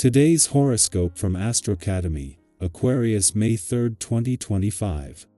Today's horoscope from Astrocademy, Aquarius, May 3, 2025.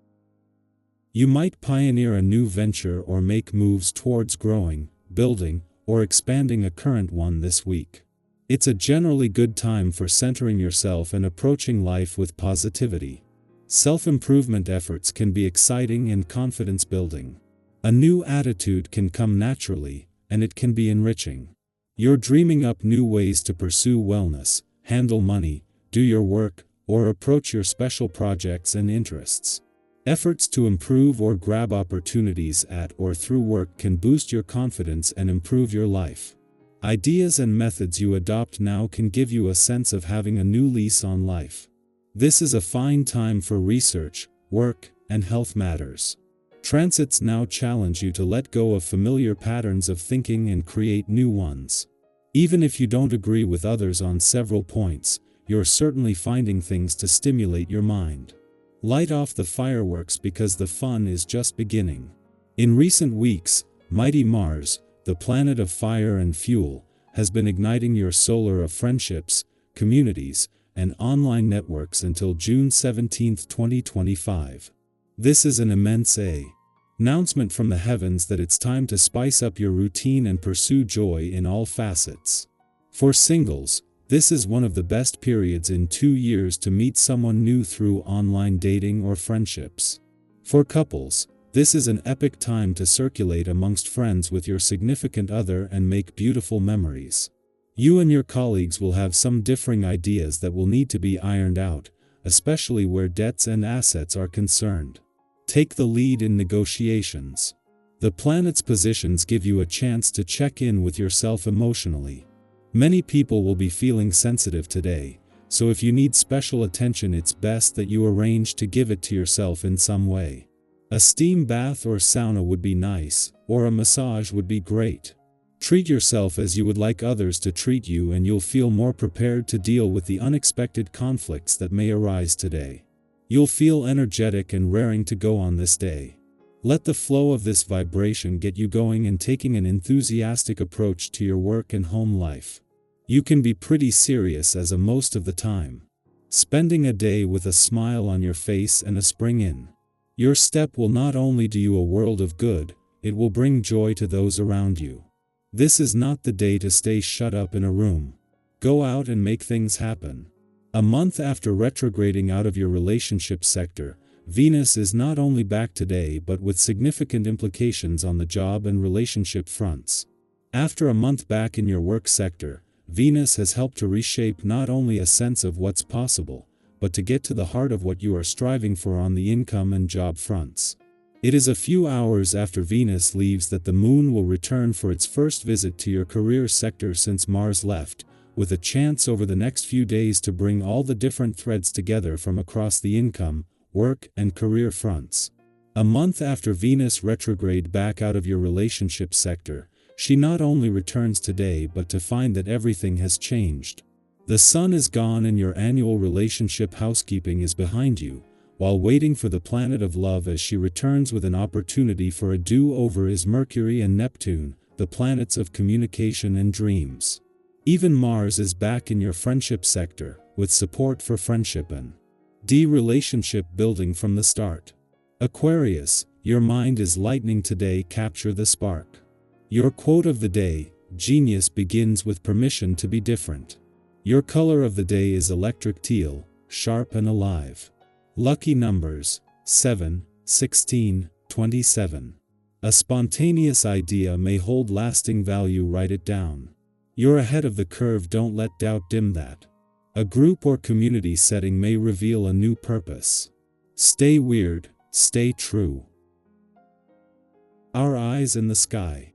You might pioneer a new venture or make moves towards growing, building, or expanding a current one this week. It's a generally good time for centering yourself and approaching life with positivity. Self-improvement efforts can be exciting and confidence-building. A new attitude can come naturally, and it can be enriching. You're dreaming up new ways to pursue wellness, handle money, do your work, or approach your special projects and interests. Efforts to improve or grab opportunities at or through work can boost your confidence and improve your life. Ideas and methods you adopt now can give you a sense of having a new lease on life. This is a fine time for research, work, and health matters. Transits now challenge you to let go of familiar patterns of thinking and create new ones. Even if you don't agree with others on several points, you're certainly finding things to stimulate your mind. Light off the fireworks because the fun is just beginning. In recent weeks, mighty Mars, the planet of fire and fuel, has been igniting your solar of friendships, communities, and online networks until June 17, 2025. This is an immense announcement from the heavens that it's time to spice up your routine and pursue joy in all facets. For singles, this is one of the best periods in 2 years to meet someone new through online dating or friendships. For couples, this is an epic time to circulate amongst friends with your significant other and make beautiful memories. You and your colleagues will have some differing ideas that will need to be ironed out, especially where debts and assets are concerned. Take the lead in negotiations. The planet's positions give you a chance to check in with yourself emotionally. Many people will be feeling sensitive today, so if you need special attention, it's best that you arrange to give it to yourself in some way. A steam bath or sauna would be nice, or a massage would be great. Treat yourself as you would like others to treat you, and you'll feel more prepared to deal with the unexpected conflicts that may arise today. You'll feel energetic and raring to go on this day. Let the flow of this vibration get you going and taking an enthusiastic approach to your work and home life. You can be pretty serious as a most of the time. Spending a day with a smile on your face and a spring in your step will not only do you a world of good, it will bring joy to those around you. This is not the day to stay shut up in a room. Go out and make things happen. A month after retrograding out of your relationship sector, Venus is not only back today but with significant implications on the job and relationship fronts. After a month back in your work sector, Venus has helped to reshape not only a sense of what's possible, but to get to the heart of what you are striving for on the income and job fronts. It is a few hours after Venus leaves that the Moon will return for its first visit to your career sector since Mars left, with a chance over the next few days to bring all the different threads together from across the income, work, and career fronts. A month after Venus retrograde back out of your relationship sector, she not only returns today but to find that everything has changed. The Sun is gone and your annual relationship housekeeping is behind you, while waiting for the planet of love as she returns with an opportunity for a do-over is Mercury and Neptune, the planets of communication and dreams. Even Mars is back in your friendship sector, with support for friendship and relationship building from the start. Aquarius, your mind is lightning today, capture the spark. Your quote of the day, genius begins with permission to be different. Your color of the day is electric teal, sharp and alive. Lucky numbers, 7, 16, 27. A spontaneous idea may hold lasting value, write it down. You're ahead of the curve, don't let doubt dim that. A group or community setting may reveal a new purpose. Stay weird, stay true. Our eyes in the sky.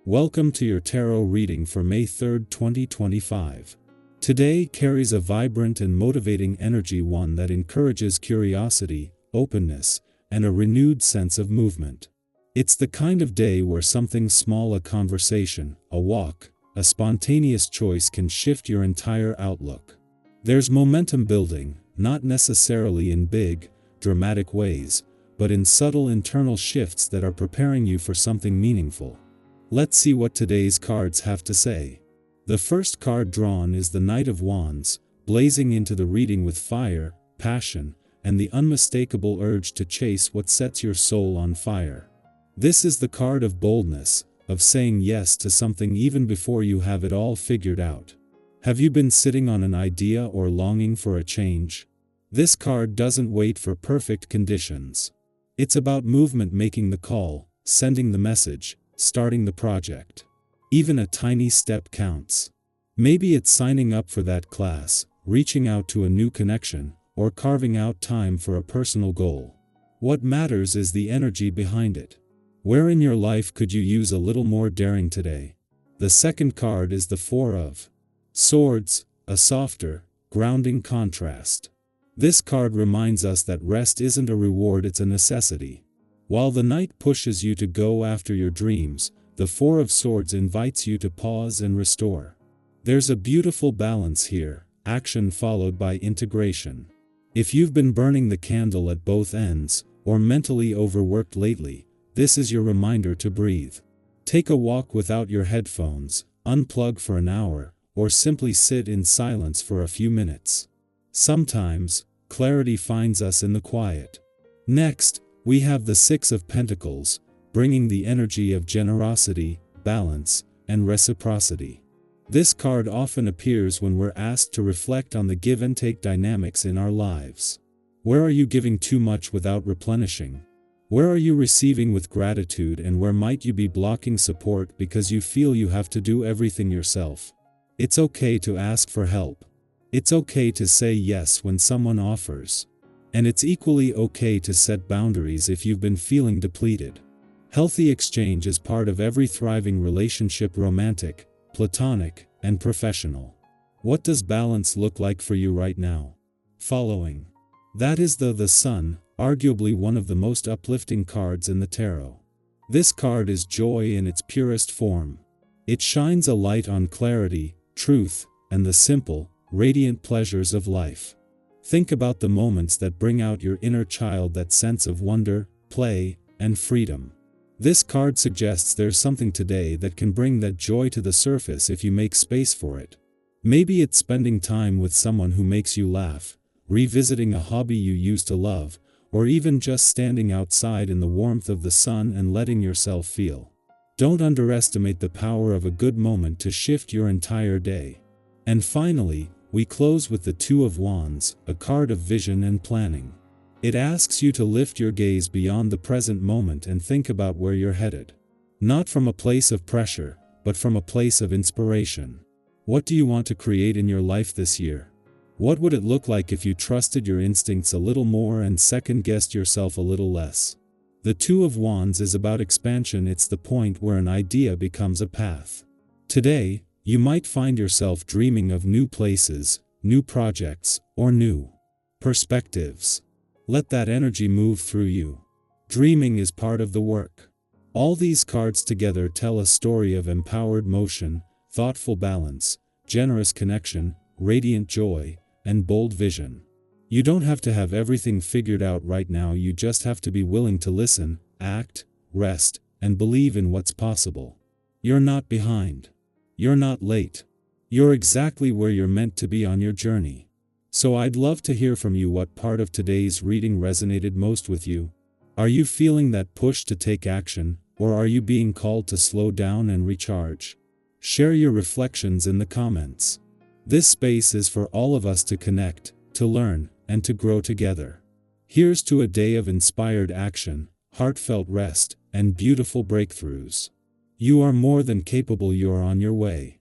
Welcome to your tarot reading for May 3, 2025. Today carries a vibrant and motivating energy, one that encourages curiosity, openness, and a renewed sense of movement. It's the kind of day where something small, a conversation, a walk, a spontaneous choice can shift your entire outlook. There's momentum building, not necessarily in big, dramatic ways, but in subtle internal shifts that are preparing you for something meaningful. Let's see what today's cards have to say. The first card drawn is the Knight of Wands, blazing into the reading with fire, passion, and the unmistakable urge to chase what sets your soul on fire. This is the card of boldness, of saying yes to something even before you have it all figured out. Have you been sitting on an idea or longing for a change? This card doesn't wait for perfect conditions. It's about movement, making the call, sending the message, starting the project. Even a tiny step counts. Maybe it's signing up for that class, reaching out to a new connection, or carving out time for a personal goal. What matters is the energy behind it. Where in your life could you use a little more daring today? The second card is the Four of Swords, a softer, grounding contrast. This card reminds us that rest isn't a reward, it's a necessity. While the Knight pushes you to go after your dreams, the Four of Swords invites you to pause and restore. There's a beautiful balance here, action followed by integration. If you've been burning the candle at both ends, or mentally overworked lately, this is your reminder to breathe. Take a walk without your headphones, unplug for an hour, or simply sit in silence for a few minutes. Sometimes, clarity finds us in the quiet. Next, we have the Six of Pentacles, bringing the energy of generosity, balance, and reciprocity. This card often appears when we're asked to reflect on the give and take dynamics in our lives. Where are you giving too much without replenishing? Where are you receiving with gratitude, and where might you be blocking support because you feel you have to do everything yourself? It's okay to ask for help. It's okay to say yes when someone offers. And it's equally okay to set boundaries if you've been feeling depleted. Healthy exchange is part of every thriving relationship, romantic, platonic, and professional. What does balance look like for you right now? Following. That is the Sun, arguably one of the most uplifting cards in the tarot. This card is joy in its purest form. It shines a light on clarity, truth, and the simple, radiant pleasures of life. Think about the moments that bring out your inner child, that sense of wonder, play, and freedom. This card suggests there's something today that can bring that joy to the surface if you make space for it. Maybe it's spending time with someone who makes you laugh, revisiting a hobby you used to love, or even just standing outside in the warmth of the sun and letting yourself feel. Don't underestimate the power of a good moment to shift your entire day. And finally, we close with the Two of Wands, a card of vision and planning. It asks you to lift your gaze beyond the present moment and think about where you're headed. Not from a place of pressure, but from a place of inspiration. What do you want to create in your life this year? What would it look like if you trusted your instincts a little more and second-guessed yourself a little less? The Two of Wands is about expansion. It's the point where an idea becomes a path. Today, you might find yourself dreaming of new places, new projects, or new perspectives. Let that energy move through you. Dreaming is part of the work. All these cards together tell a story of empowered motion, thoughtful balance, generous connection, radiant joy, and bold vision. You don't have to have everything figured out right now. You just have to be willing to listen, act, rest, and believe in what's possible. You're not behind. You're not late. You're exactly where you're meant to be on your journey. So I'd love to hear from you. What part of today's reading resonated most with you? Are you feeling that push to take action, or are you being called to slow down and recharge? Share your reflections in the comments. This space is for all of us to connect, to learn, and to grow together. Here's to a day of inspired action, heartfelt rest, and beautiful breakthroughs. You are more than capable. You're on your way.